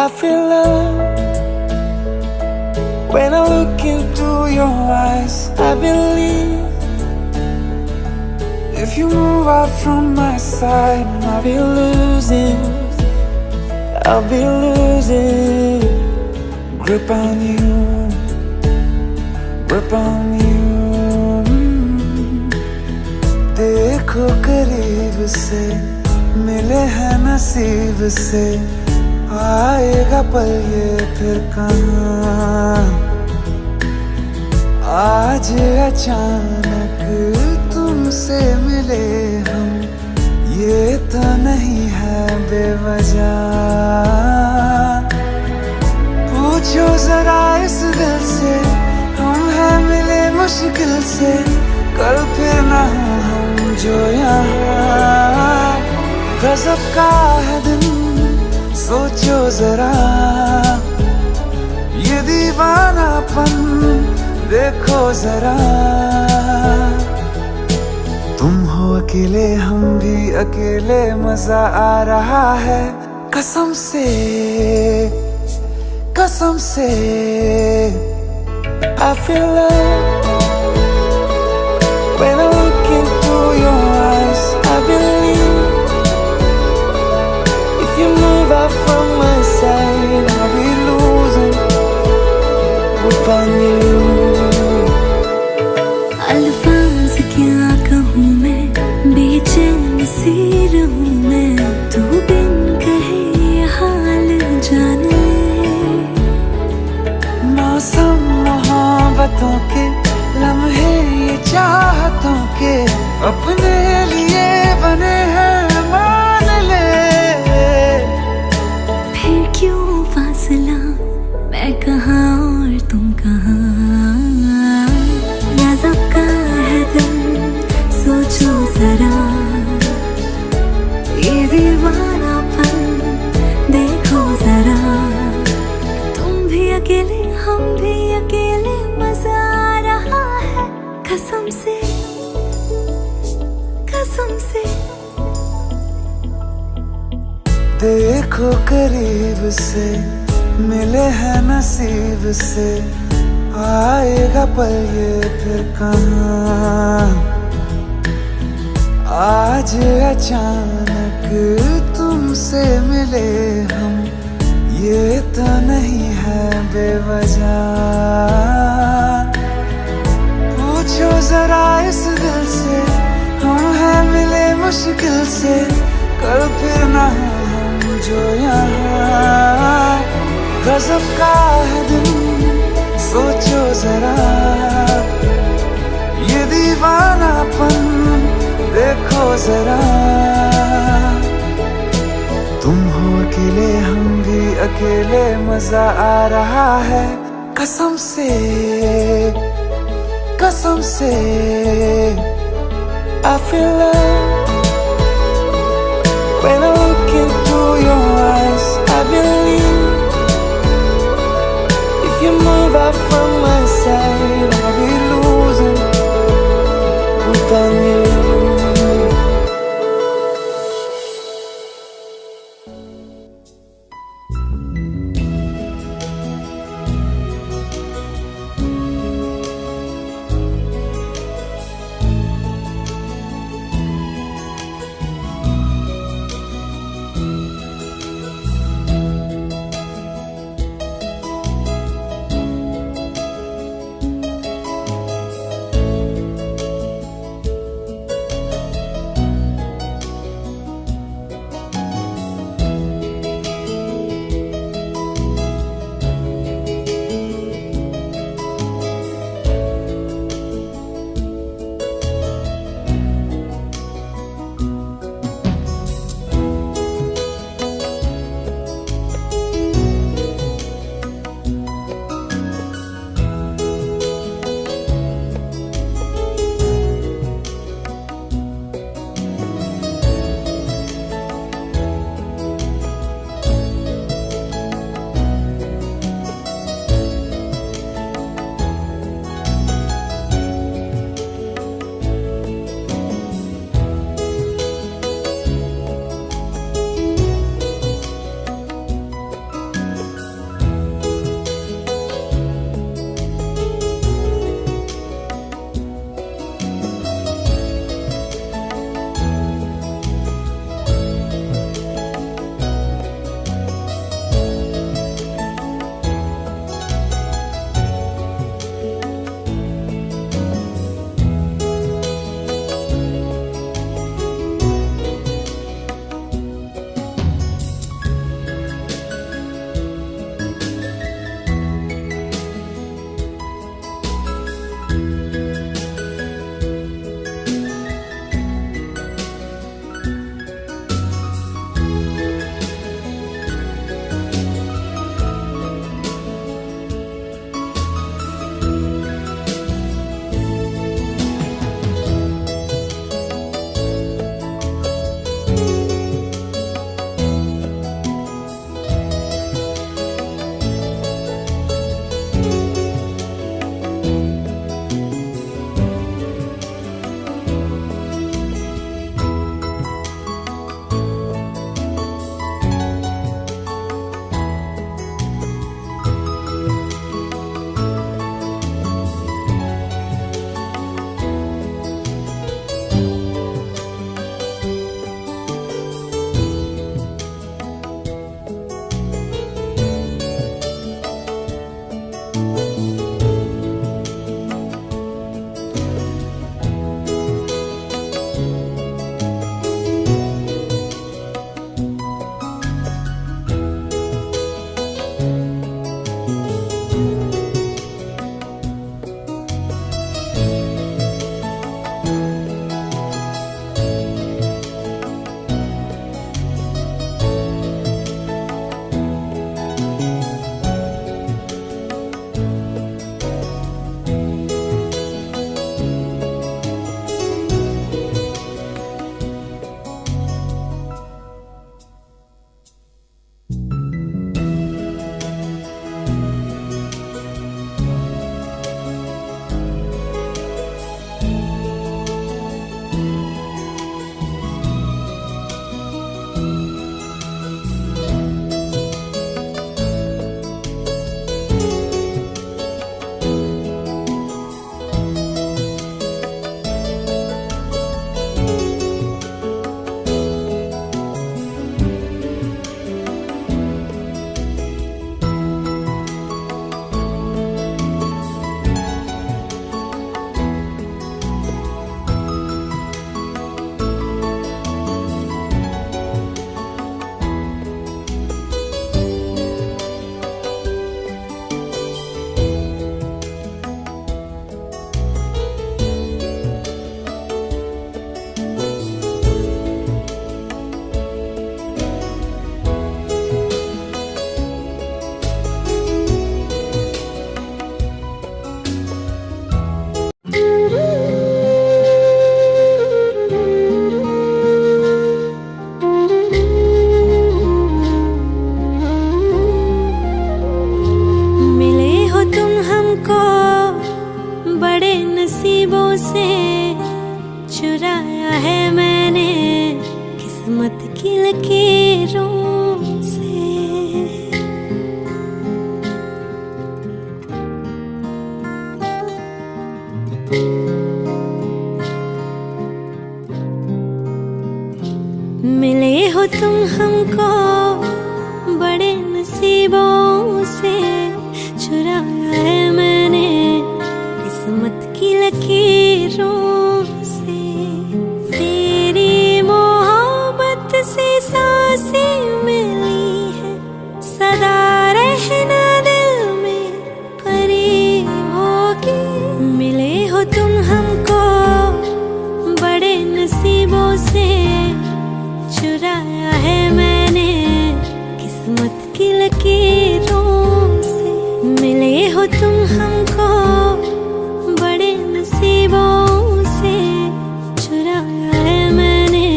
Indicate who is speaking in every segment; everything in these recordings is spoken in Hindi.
Speaker 1: I feel love when I look into your eyes. I believe if you move out from my side, I'll be losing. I'll be losing grip on you, grip on you. देखो करीब से मिले हैं नसीब से, आएगा पल ये फिर कहाँ। आज अचानक तुमसे मिले हम, ये तो नहीं है बेवजह। पूछो जरा इस दिल से, हम हैं मिले मुश्किल से, कल फिर ना हो हम जो यहाँ। गजब का है दिन सोचो जरा, ये दीवानापन देखो जरा। तुम हो अकेले हम भी अकेले, मजा आ रहा है कसम से, कसम से। I feel love when I look into your eyes. I believe if you move out from my side, I'll be losing upon you.
Speaker 2: अल्फाज क्या कहूँ मैं, बेचैन सी रहूँ मैं, तू बिन कहे ये हाल जान ले।
Speaker 1: मौसम मोहब्बतों के लम्हे ये चाहतों के, अपने लिए बने हैं मान ले।
Speaker 2: फिर क्यों फासला, मैं कहाँ और तुम कहाँ। गजब का है दिल सोचो जरा, ये दीवानापन देखो जरा। तुम भी अकेले हम भी अकेले, मजा आ रहा है कसम से, कसम से।
Speaker 1: देखो करीब से मिले हैं नसीब से, आएगा पल ये फिर कहाँ। आज अचानक तुमसे मिले हम, ये तो नहीं है बेवजह। पूछो जरा इस दिल से, हम हैं मिले मुश्किल से, कल फिर ना हो हम जो यहाँ। गजब का है दिन सोचो जरा, ये दीवानापन देखो जरा। तुम हो अकेले हम भी अकेले, मजा आ रहा है कसम से, कसम से। I feel love when I look into your eyes. I believe if you move out from my side, I'll be losing upon you.
Speaker 2: किस्मत की लकीरों से। मिले हो तुम हमको बड़े नसीबों से, चुराया है मैंने किस्मत की लकीरों से। तेरी मोहब्बत से सांसें मिली है, सदा रहना दिल में करीब होगी। मिले हो तुम हमको बड़े नसीबों से, चुराया है मैंने किस्मत की लकीरों से। मिले हो तुम हमको बड़े नसीबों से, चुराया है मैंने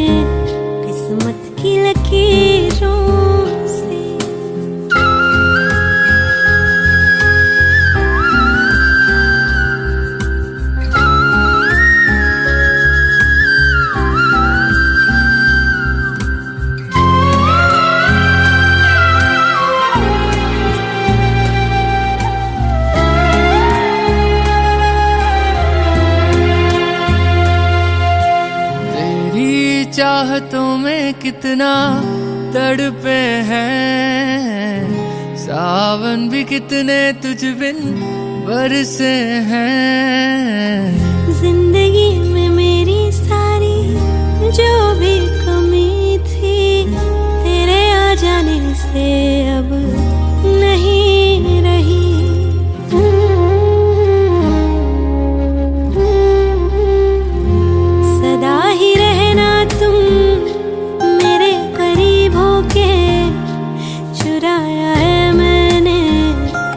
Speaker 2: किस्मत की लकीरों से।
Speaker 1: चाहतों में कितना तड़पे हैं, सावन भी कितने तुझ बिन बरसे हैं।
Speaker 2: जिंदगी में मेरी सारी जो भी कमी थी, तेरे आ जाने से अब नहीं रही। सदा ही रहना तुम मेरे करीब होके, चुराया है मैंने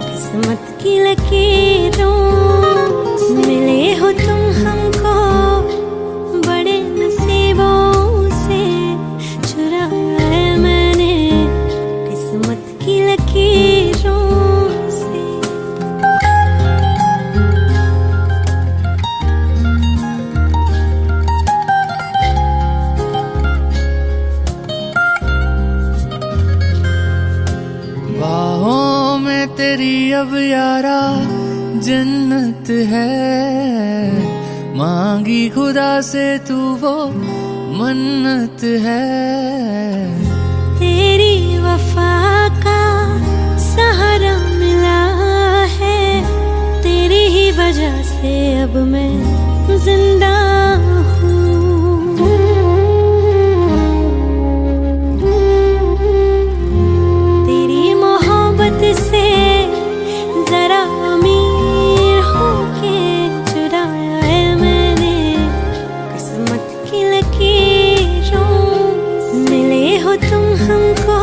Speaker 2: किस्मत की लकीरों से। मिले हो तुम हमको बड़े नसीबों से, चुराया है मैंने किस्मत की लकीरों से।
Speaker 1: बाहों में तेरी अब यारा जन्नत है, मांगी खुदा से तू वो मन्नत है।
Speaker 2: तेरी वफा का सहारा मिला है, तेरी ही वजह से अब मैं जिंदा हूँ। तेरी मोहब्बत से जरा अमीर होके, चुराया है मैंने किस्मत की लकीरों से। मिले हो तुम हमको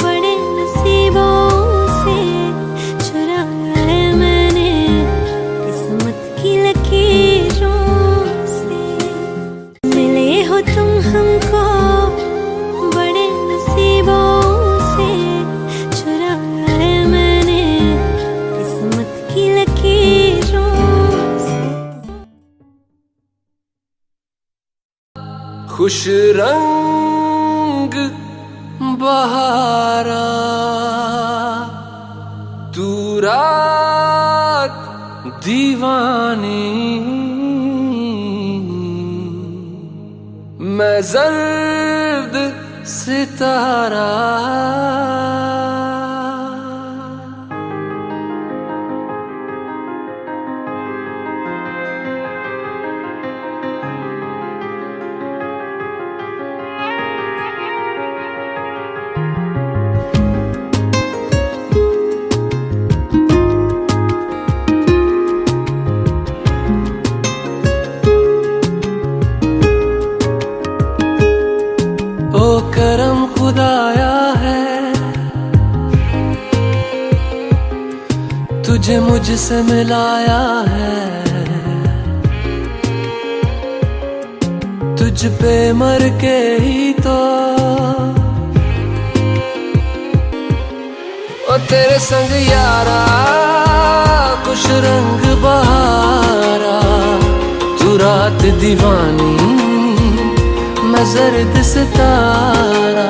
Speaker 2: बड़े नसीबों से, चुराया है मैंने किस्मत की लकीरों से। मिले हो तुम हमको बड़े नसीबों से, चुराया है मैंने किस्मत की लकीरों से।
Speaker 1: खुश रंग बहारा तू रात दीवानी, मैं जर्द सितारा। ओ करम खुदाया है, तुझे मुझसे मिलाया है। तुझ पे मर के ही तो ओ तेरे संग यारा, खुश रंग बहारा तू रात दीवानी,
Speaker 3: मैं जर्द सितारा,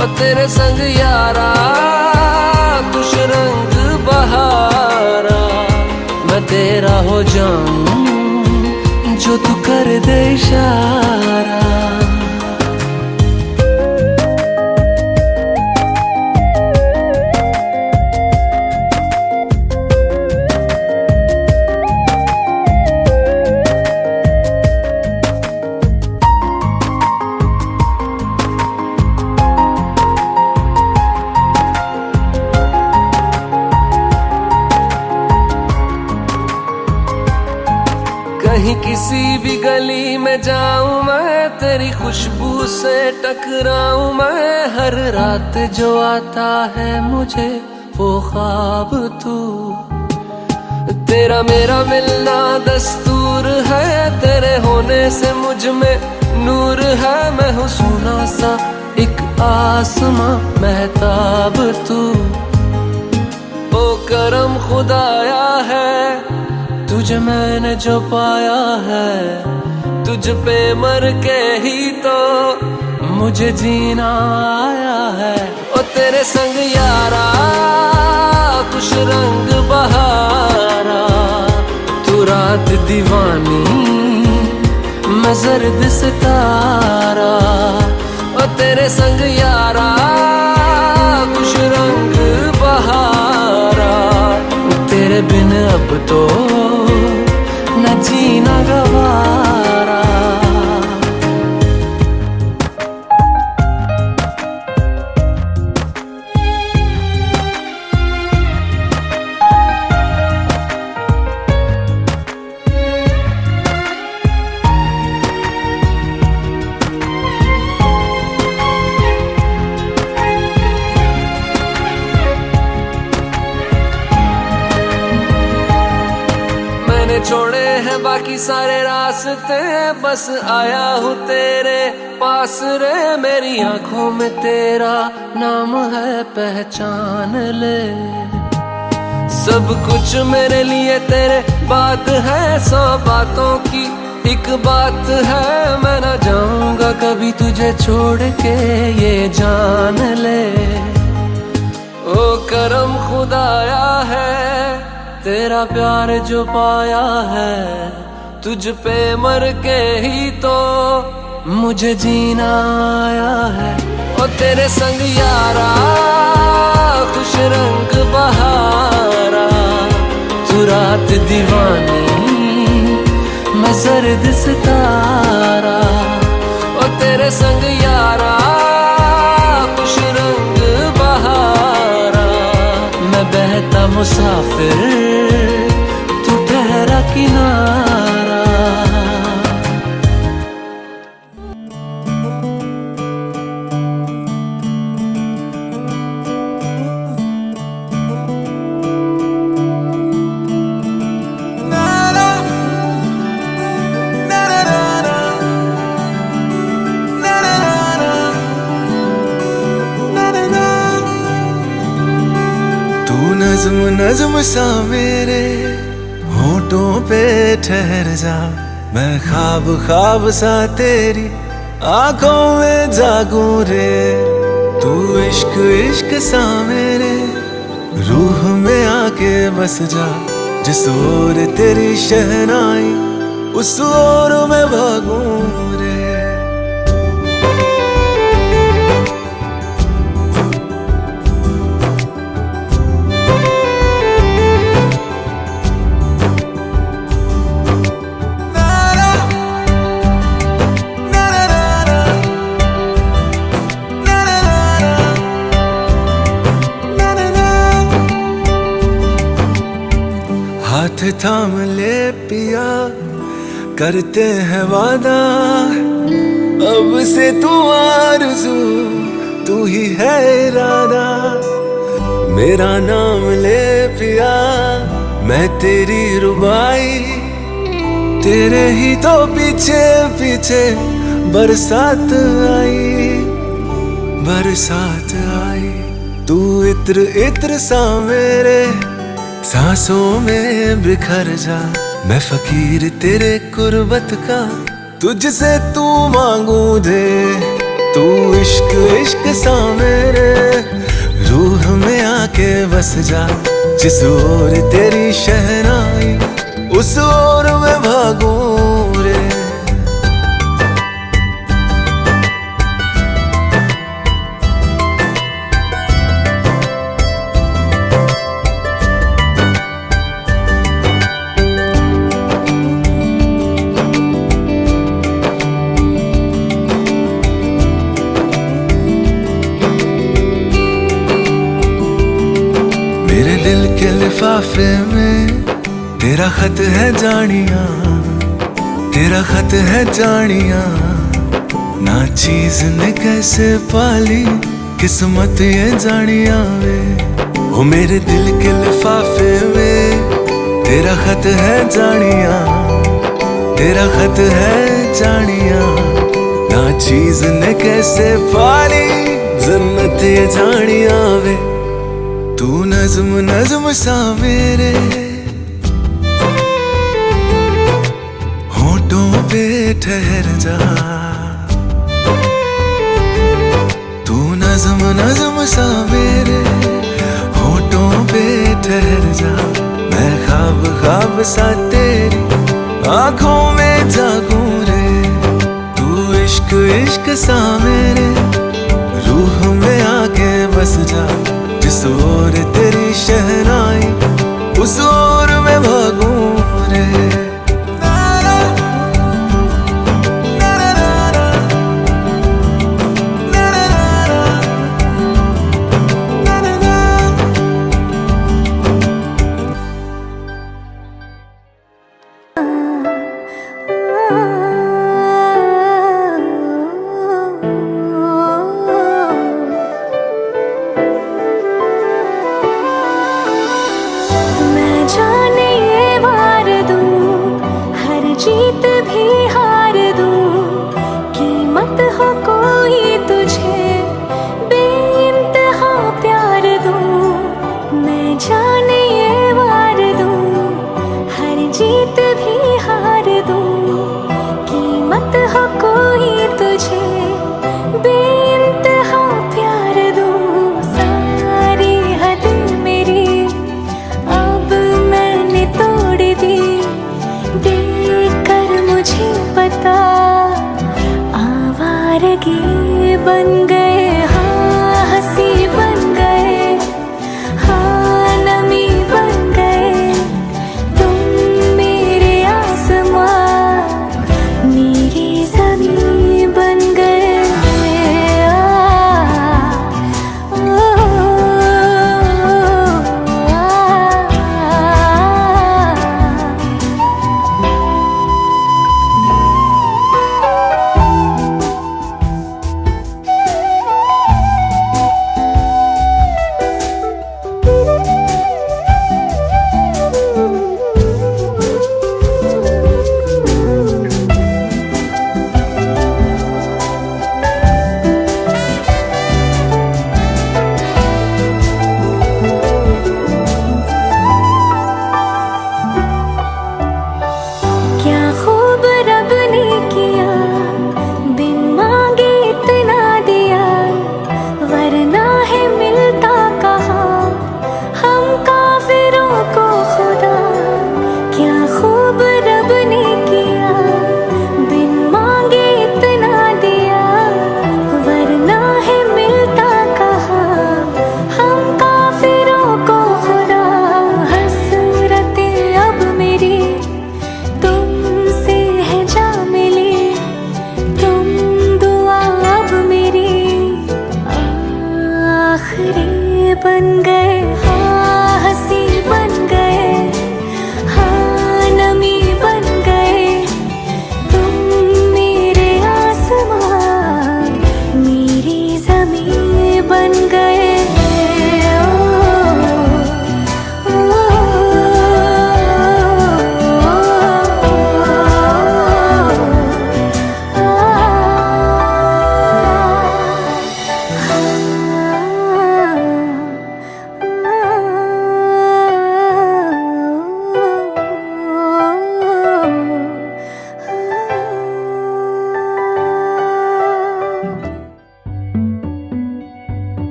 Speaker 3: और तेरे संग यारा कुछ रंग बहारा। मैं तेरा हो जाऊं जो तू कर दे इशारा। कहीं किसी भी गली में जाऊं मैं, तेरी खुशबू से टकराऊं मैं। हर रात जो आता है मुझे वो ख्वाब तू, तेरा मेरा मिलना दस्तूर है। तेरे होने से मुझ में नूर है। मैं हूँ सोना सा एक आसमां महताब तू। ओ करम खुदाया है तुझे मैंने जो पाया है, तुझ पे मर के ही तो मुझे जीना आया है। ओ तेरे संग यारा कुछ रंग बहारा, तू रात दीवानी मैं जर्द सितारा। ओ तेरे संग यारा कुछ रंग बहारा, तेरे बिन अब तो न जीना गवारा। मैंने छोड़े हैं बाकी सारे रास्ते, बस आया हूँ तेरे पास रे। मेरी आंखों में तेरा नाम है पहचान ले। सब कुछ मेरे लिए तेरे बात है, 100 बातों की एक बात है। मैं ना जाऊंगा कभी तुझे छोड़ के ये जान ले। ओ करम खुदाया है तेरा प्यार जो पाया है, तुझ पे मर के ही तो मुझे जीना आया है। और तेरे संग यारा खुश रंग बहारा, तू रात दीवानी मैं जर्द सितारा। और तेरे संग यारा खुश रंग बहारा, मैं बहता मुसाफिर तू ठहरा किनारा।
Speaker 1: नज़्म नज़्म सा मेरे होठों पे ठहर जा, मैं ख्वाब ख्वाब सा तेरी आंखों में जागूं रे। तू इश्क इश्क सा मेरे रूह में आके बस जा, जिस ओर तेरी शहनाई उस ओर मैं भागूं रे। हाथ थाम ले पिया करते हैं वादा, अब से तू आरज़ू तू ही है इरादा। मेरा नाम ले पिया मैं तेरी रुबाई, तेरे ही तो पीछे पीछे बरसात आई बरसात आई। तू इत्र इत्र सा मेरे सांसों में बिखर जा, मैं फकीर तेरे कुर्बत का तुझसे तू मांगू दे, तू इश्क इश्क सा मेरे रूह में आके बस जा। जिस ओर तेरी शहनाई उस ओर मैं भागूं रे। मेरे दिल के लिफाफे में तेरा खत है जानिया, तेरा खत है जानिया। ना चीज ने कैसे पाली किस्मत ये जानिया वे। वो मेरे दिल के लिफाफे में तेरा खत है जानिया, तेरा खत है जानिया। ना चीज ने कैसे पाली जन्नत ये जानिया वे। तू नज़्म नज़्म सा मेरे होठों पे ठहर जा। तू नज़्म नज़्म सा मेरे होठों पे ठहर जा। मैं ख्वाब ख्वाब सा तेरी आँखों में जागूं रे। तू इश्क इश्क सा मेरे रूह में आके बस जा। जिस ओर तेरी शहनाई उस ओर मैं भागूं रे।
Speaker 2: जीत भी हार दूं, कीमत हो कोई तुझे बेइंतहा प्यार दूं। मैं जाने ये वार दूं, हर जीत भी हार दूं, कीमत हो कोई तुझे बेइंतहा प्यार दूं। सारी हद मेरी अब मैंने तोड़ दी, मुझे पता आवारगी बन गए। हाँ हंसी बन गए, हाँ नमी बन गए। तुम मेरे आसमां मेरी ज़मीं बन गए।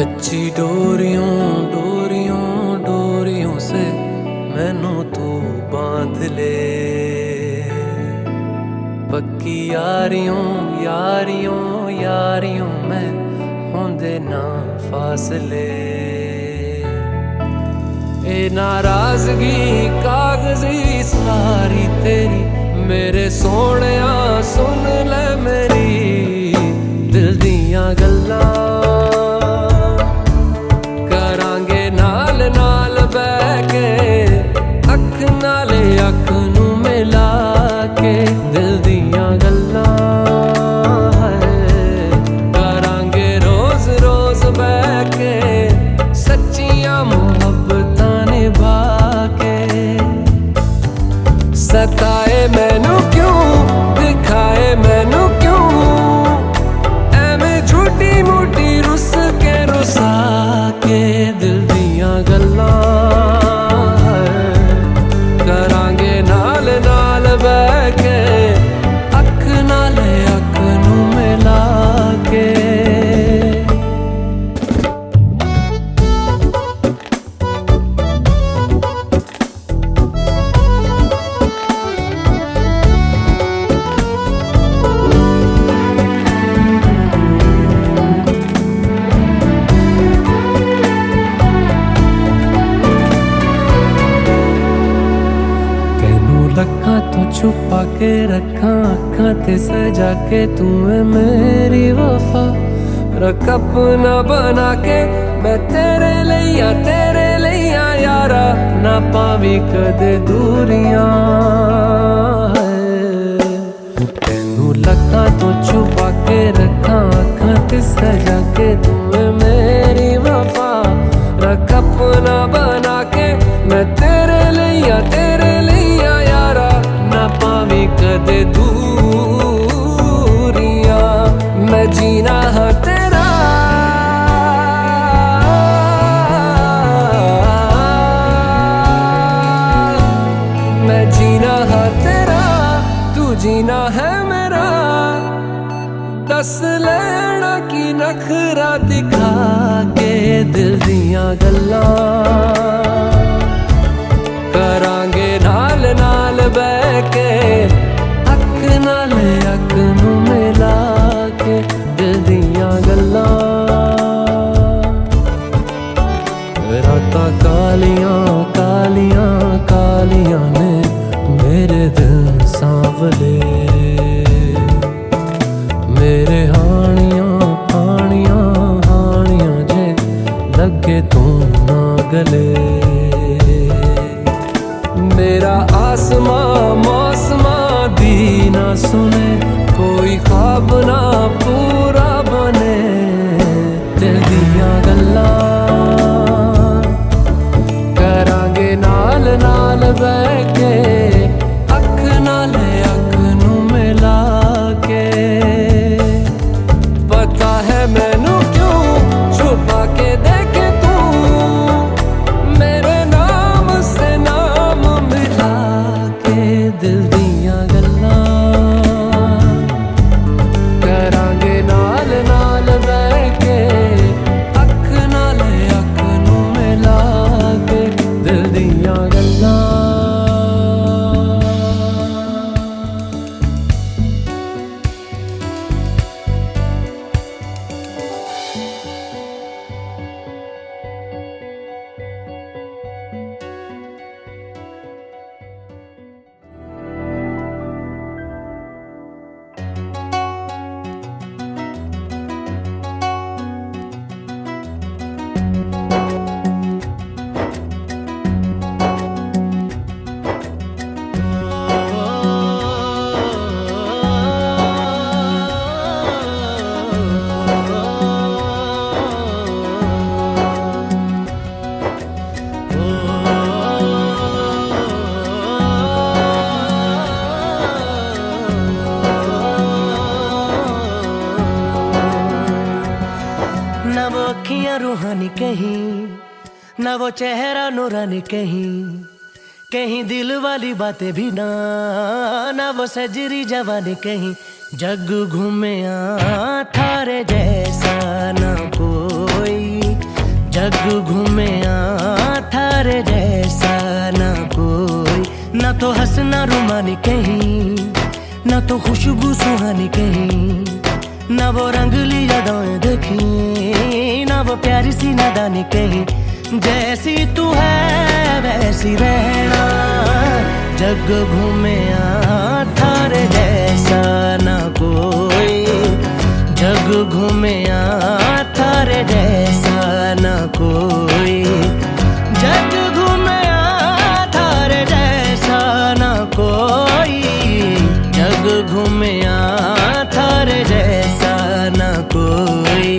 Speaker 3: कच्ची डोरियों डोरियों डोरियों से मैनू तू बांध ले, पक्की यारियों यारियों यारियों में होंदे ना फासले। ए नाराजगी कागजी सारी तेरी, मेरे सोहणिया सुन ले मेरी दिल दियां गल्लां। करांगे नाल नाल बैठ के, अख नाले अख नू मिला के दिल दियां गल्लां। करांगे रोज रोज बैठ के, सच्चियां मुहब्बतां निभा के। सताए मैनू क्यों, दिखाए मैनू क्यों, एवें झूठी मूठी रुस के रुसा के दिल दियां गल्लां। करांगे नाल नाल बैठ के, अख नाले अख नू मिला के। रखा तो छुपा के रखा अखा ते सजा के, तू है मेरी वफा। रख अपना बना के मैं तेरे लिया यारा, ना पावी कदे दूरियां। तेनू लखा तो छुपा के रखा अखा ते सजा के, तू है मेरी वफा। रख अपना बना के मैं तेरे लिया यारा, ना पावी कदे दूरियां। मैं जीना हाँ तेरा, मैं जीना हाँ तेरा, तू जीना है मेरा। दस लेना की नखरा दिखा के दिल दियां गल्लां। करांगे नाल नाल बैठ के, अख नाल अख नू मिला के दिल दियां गल्लां। रातां कालियां कालियां कालियां ने मेरे दिल सांवले, मेरे हानियां हानियां हानियां जे लगे तू ना गले। मेरा आसमां मौसमां दी ना सुने, कोई ख्वाब ना पूरा बने दिल दियां गल्लां। करांगे नाल नाल बैठ के, अख नाले अख नू मिला के। पता है मैनू क्यों छुपा के देखे तू, मेरे नाम से नाम मिला के दिल दियां गल्लां। करांगे नाल नाल बैठ के, अख नाले अख नू मिला के दिल दियां गल्लां।
Speaker 4: रूहानी कहीं, ना वो चेहरा नूरानी कहीं, कहीं दिल वाली बातें भी ना वो सजरी जवानी कहीं। जग घूमे थारे जैसा ना कोई, जग घूमे थारे जैसा ना कोई, ना तो हंसना रुमानी कहीं, ना तो खुशबू सुहानी कहीं, ना वो रंगली यादें देखी, ना वो प्यारी सी नादानी कहीं। जैसी तू है वैसी रहना, जग घूमे थारे जैसा ना कोई, जग घूमे थारे जैसा ना कोई, जग घूमे थारे जैसा ना कोई, जग घूमे थारे जैसा ना कोई।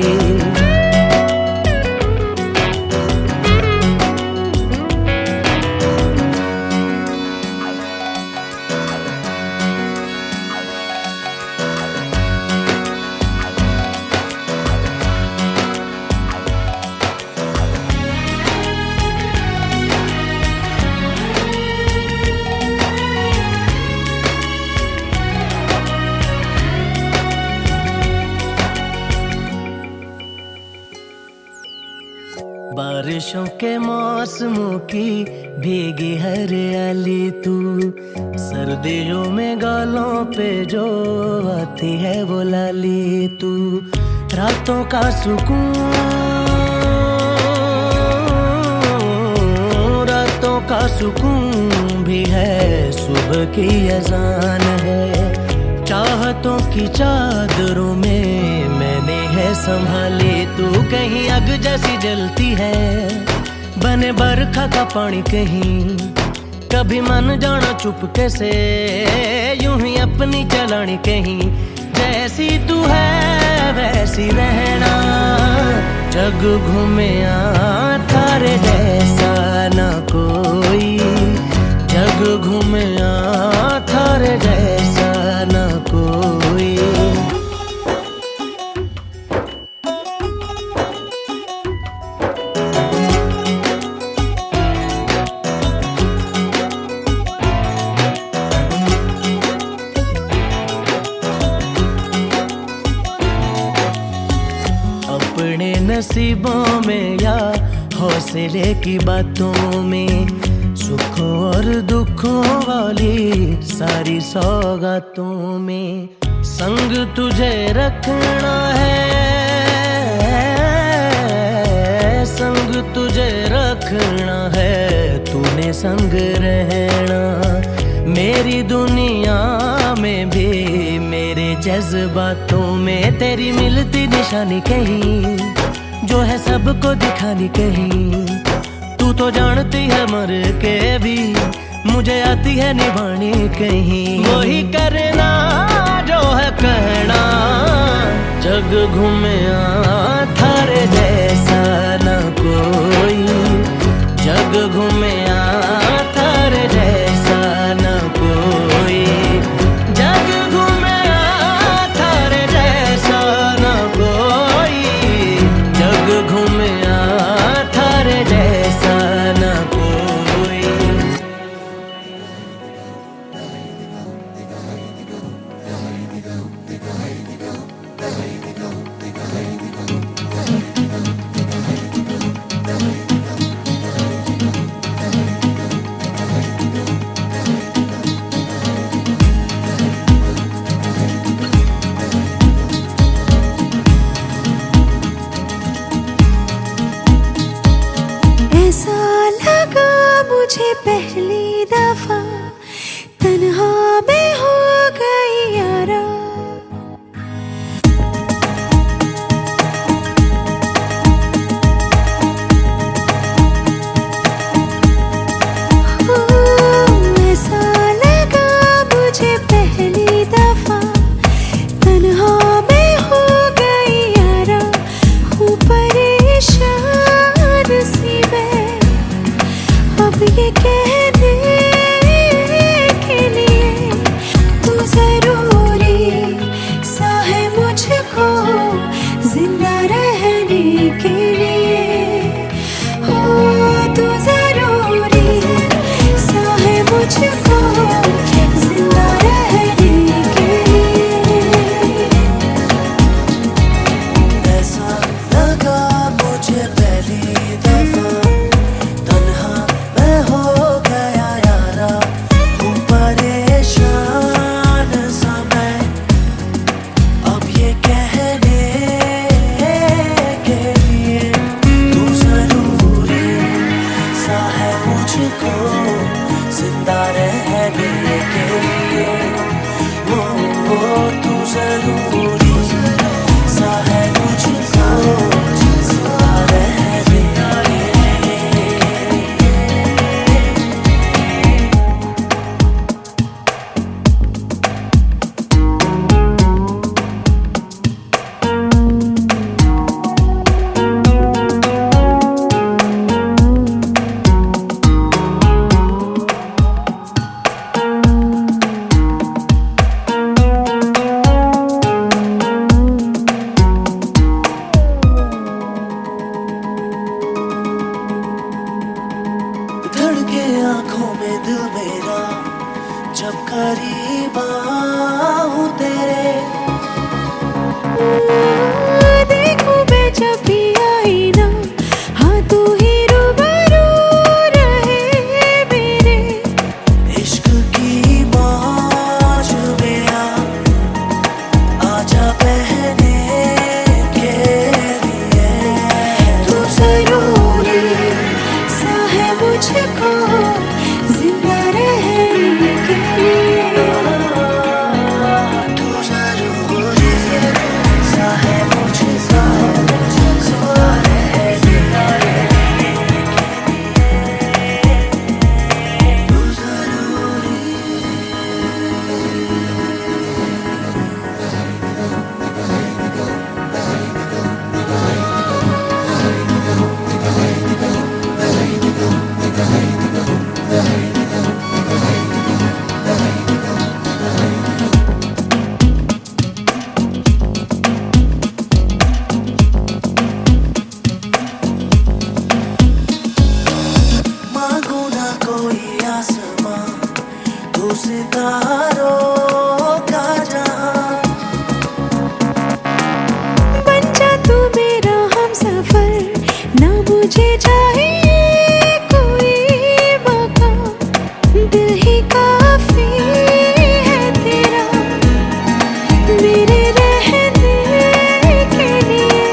Speaker 4: बारिशों के मौसमों की भीगी हरियाली तू, सर्दियों में गालों पे जो आती है वो लाली तू, रातों का सुकून, रातों का सुकून भी है, सुबह की अजान है, चाहतों की चादरों में मैंने है संभाली तू। कहीं आग जैसी जलती है, बने बरखा का पानी कहीं, कभी मन जाना चुपके से, यूं ही अपनी चलानी कहीं। जैसी तू है वैसी रहना, जग घूमे थारे जैसा ना कोई, जग घूमे थारे जैसा ना कोई। अपने नसीबों में या हौसले की बातों में, सुखों और दुखों वाली सारी सौगातों में, संग तुझे रखना है, संग तुझे रखना है, तूने संग रहना, मेरी दुनिया में भी मेरे जज्बातों में, तेरी मिलती निशानी कहीं, जो है सबको दिखानी कहीं। तू तो जानती है मर के भी मुझे आती है निभानी कहीं, वही करना जो है कहना, जग घूमे थारे जैसा ना कोई, जग घूमे थारे जैसा ना कोई, जग घूमे थारे जैसा ना कोई, जग घूमे थारे जैसा ना कोई।
Speaker 2: ऐसा लगा मुझे पहली दफा, तन्हा मैं हो गई यारा, ऐसा लगा मुझे पहली दफा, तन्हा मैं हो गई यारा, हूँ परेशान सी मैं, अब ये कहने के लिए
Speaker 4: जब करीब आऊं तेरे,
Speaker 2: देखूं मैं जब भी आई ना, हाँ तू ही रूबरू रहे मेरे।
Speaker 4: इश्क की मौज में आजा बहने के लिए।
Speaker 2: तू जरूरी सा है मुझको जिंदा रहने के लिए।
Speaker 4: तू जरूरी सा है मुझको जिंदा रहने के लिए। तू जरूरी। मांगू ना कोई आसमां, तू सितारों का जहां।
Speaker 2: बन जा तू मेरा हमसफर, ना मुझे चाहिए कोई मकान। दिल ही काफी है तेरा मेरे रहने के लिए।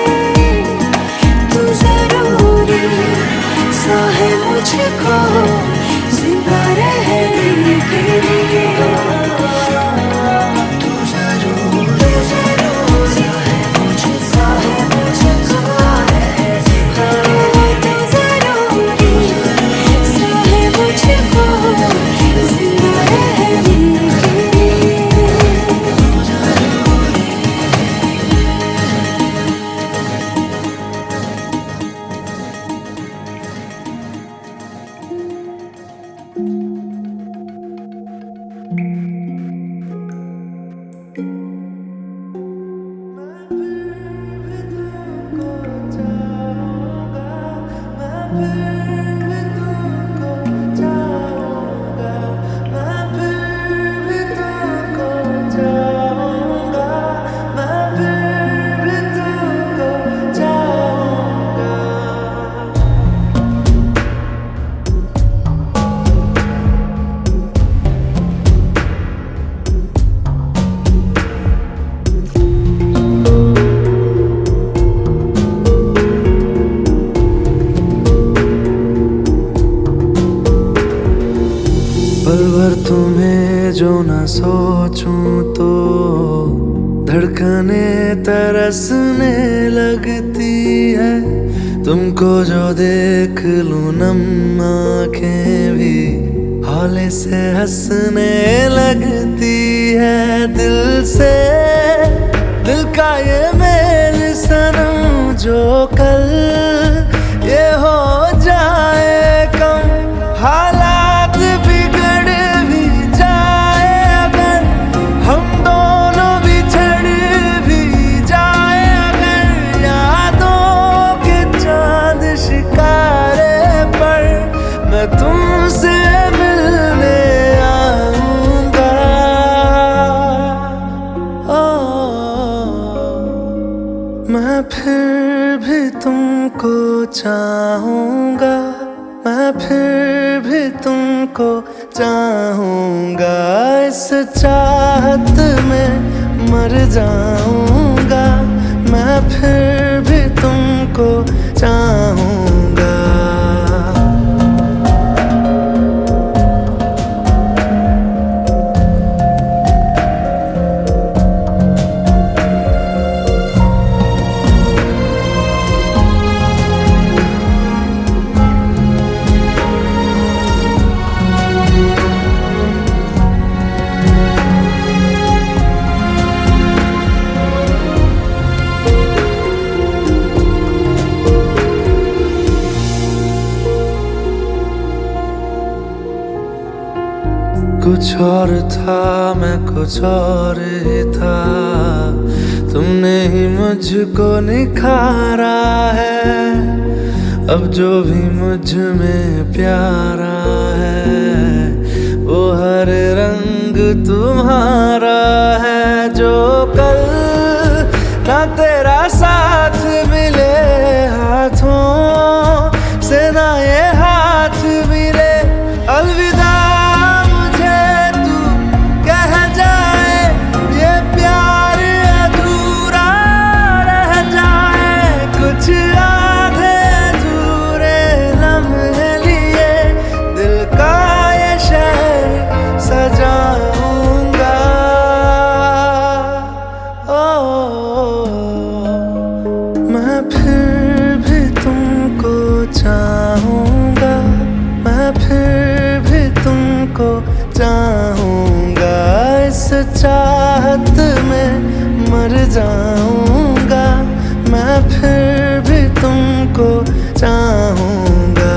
Speaker 2: तू जरूरी सा है मुझको जिंदा रहने के लिए।
Speaker 4: तू जरूरी सा है मुझको जिंदा रहने के लिए।
Speaker 2: तू जरूरी सा है मुझको जिंदा रहने के लिए।
Speaker 1: पल भर तुम्हें जो न सोचूं तो धड़कने तरसने लगती है। तुमको जो देख लूं नम आंखें भी हौले से हंसने लगती है। दिल से दिल का ये मेल सनम जो कल ये हो जाए कम। हालात बिगड़ भी जाए अगर, हम दोनों बिछड़ भी जाए अगर। यादों के चांद शिकारे पर मैं तुमसे मिलने आऊंगा। मैं फिर भी तुमको चाहूंगा, मैं फिर भी तुमको चाहूंगा। इस चाहत में मर जाऊंगा, मैं फिर भी तुमको चाहूंगा। कुछ और था मैं कुछ और ही था, तुमने ही मुझको निखारा है। अब जो भी मुझ में प्यारा है वो हर रंग तुम्हारा है जो कल ना तेरा साथ मिले हाथों से ना ये हाथ मिले। अलविदा मुझे तू कह जाए, ये प्यार अधूरा रह जाए। कुछ आधे अधूरे लम्हे लिए दिल का ये शहर सजाऊंगा। मैं फिर भी तुमको चाहूंगा, मैं फिर भी तुमको चाहूंगा। इस चाहत में मर जाऊंगा, मैं फिर भी तुमको चाहूंगा।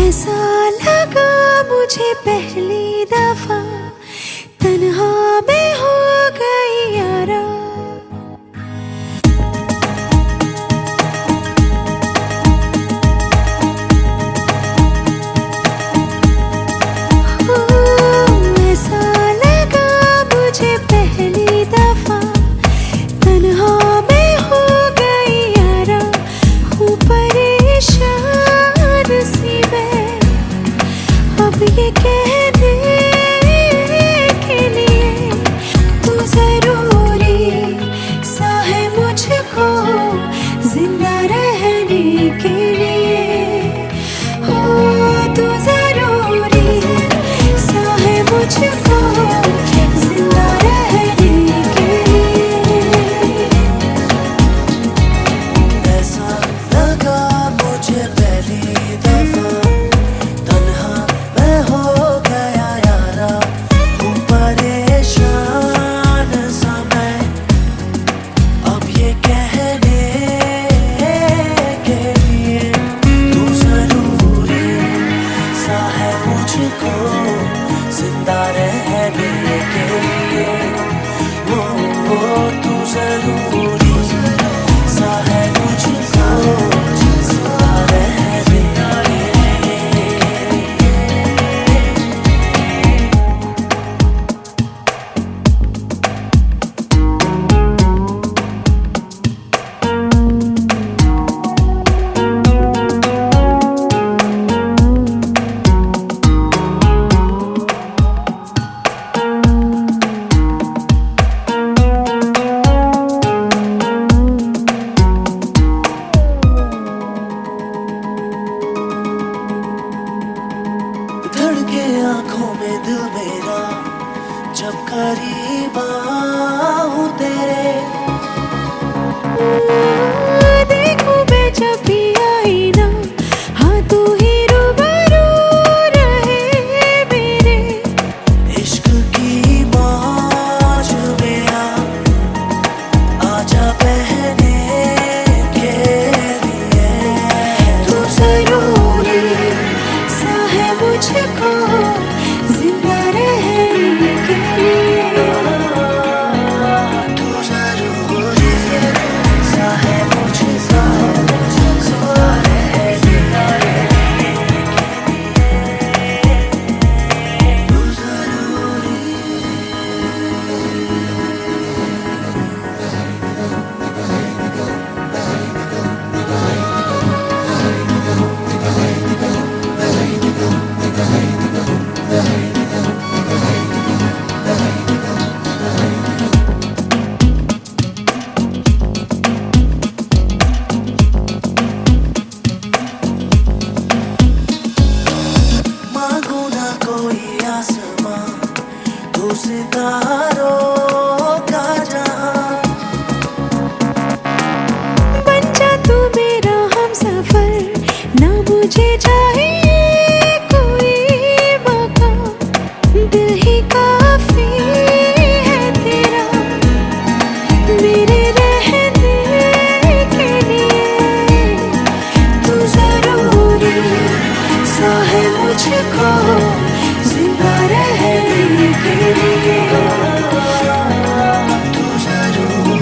Speaker 2: ऐसा लगा मुझे पहली दफा, तन्हा मैं हो गई यारा। ऐसा लगा मुझे पहली दफा, तन्हा मैं हो गई यारा। हूँ परेशान सी मैं अब ये कहने के लिए, तू जरूरी सा है मुझको जिंदा रहने के लिए। हो तू जरूरी सा है मुझको जिंदा रहने के लिए।
Speaker 4: ऐसा लगा मुझे पहली दफा, तन्हा मैं हो गया यारा। हूँ परेशान सा मैं अब ये कहने के लिए, तू जरूरी सा है मुझको जिंदा रहने के लिए। वो तू जरूरी सा है मुझको जिंदा रहने के लिए। धड़के आंखों में दिल मेरा जब करीब आऊं तेरे।
Speaker 2: देखूं मैं जब भी आई ना, हाँ तू ही रूबरू रहे मेरे।
Speaker 4: इश्क की मौज में आजा बहने के लिए।
Speaker 2: तू जरूरी सा है मुझको जिंदा रहने के लिए।
Speaker 4: तू जरूरी सा है मुझको जिंदा रहने के लिए। तू जरूरी।
Speaker 3: Bye.
Speaker 4: सितारों का जहां।
Speaker 2: बन जा तू मेरा हमसफर, ना मुझे चाहिए कोई बाका, दिल ही काफी है तेरा मेरे रहने के लिए। तू जरूरी सा है मुझको जिंदा रहने के लिए। तू जरूरी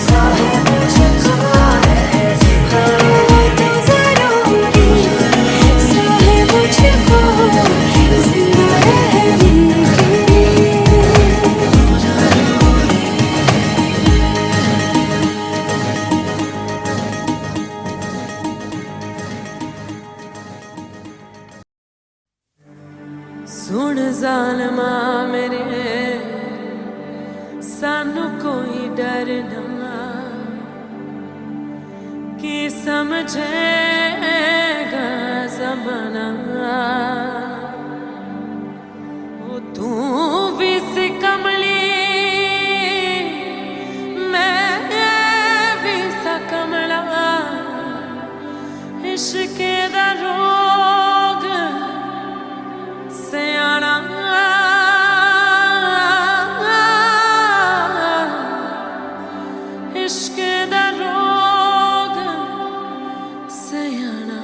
Speaker 2: सा है मुझको जिंदा रहने के लिए। तू जरूरी सा है मुझको जिंदा रहने के लिए।
Speaker 3: सुन ज़ालिमा मेरे, सानू कोई डर ना, कि समझेगा ज़माना। ओ तू भी सी कमली, मैं भी सा कमला, इश्क दा रोग सियाना। इश्क दा रोग सियाना।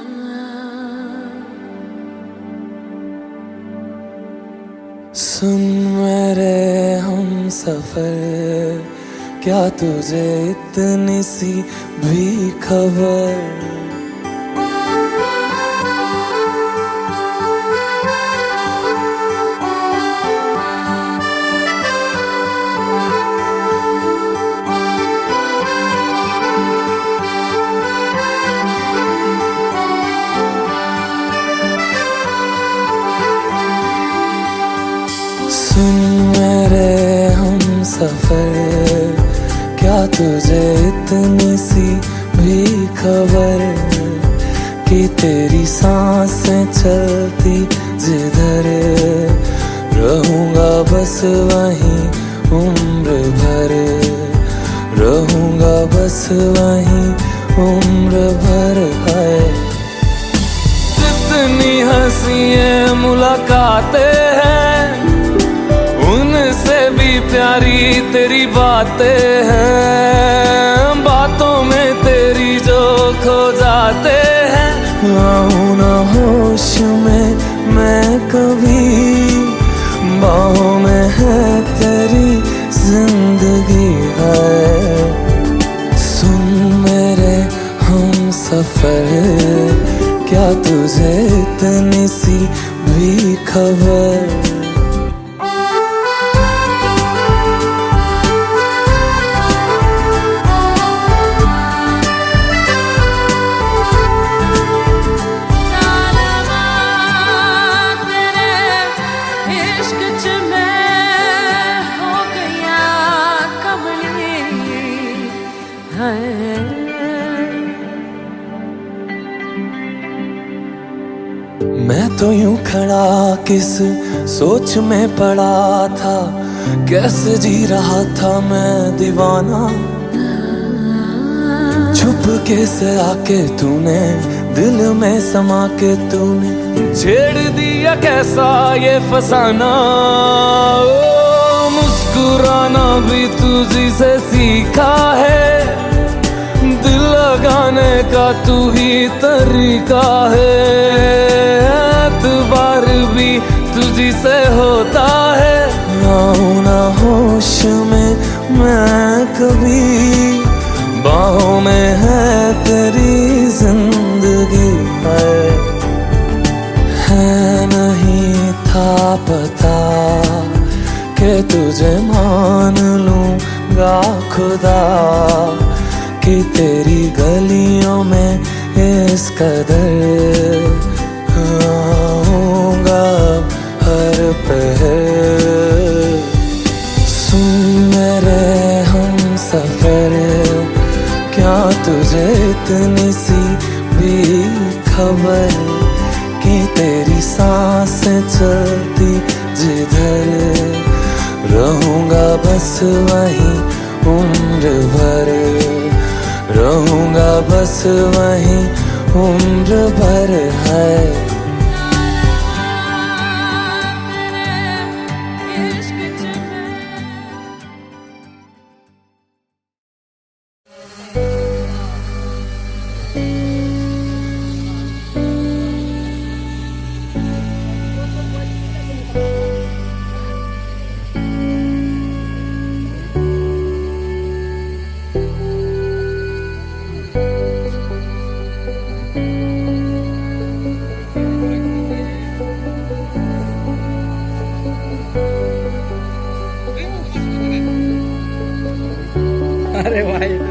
Speaker 1: सुन मेरे हम सफर, क्या तुझे इतनी सी भी खबर? सुन मेरे हम सफर, क्या तुझे इतनी सी भी खबर? कि तेरी सांसें चलती जिधर, रहूंगा बस वहीं उम्र भर। रहूंगा बस वहीं उम्र भर। है जितनी हंसियां मुलाकातें हैं, उनसे भी प्यारी तेरी बातें हैं। बातों में तेरी जो खो जाते हैं, आऊं ना होश में मैं कभी। बाहों में है तेरी जिंदगी है। सुन मेरे हम सफर, क्या तुझे इतनी सी भी खबर? मैं तो यूं खड़ा किस सोच में पड़ा था, कैसे जी रहा था मैं दीवाना। छुप के से आके तूने दिल में समा के तूने छेड़ दिया कैसा ये फसाना। ओ मुस्कुराना भी तुझी से सीखा है, दिल लगाने का तू ही तरीका है। एतबार भी तुझी से होता है, आऊं ना होश में मैं कभी। बाहों में है तेरी जिंदगी है नहीं था पता कि तुझे मान लूंगा खुदा। कि तेरी गलियों में इस कदर आऊंगा हर पहर। सुन मेरे हम सफर, क्या तुझे इतनी सी भी खबर? कि तेरी सांसें चलती वहीं उम्र भर, रहूंगा बस वहीं उम्र भर है।
Speaker 5: अरे भाई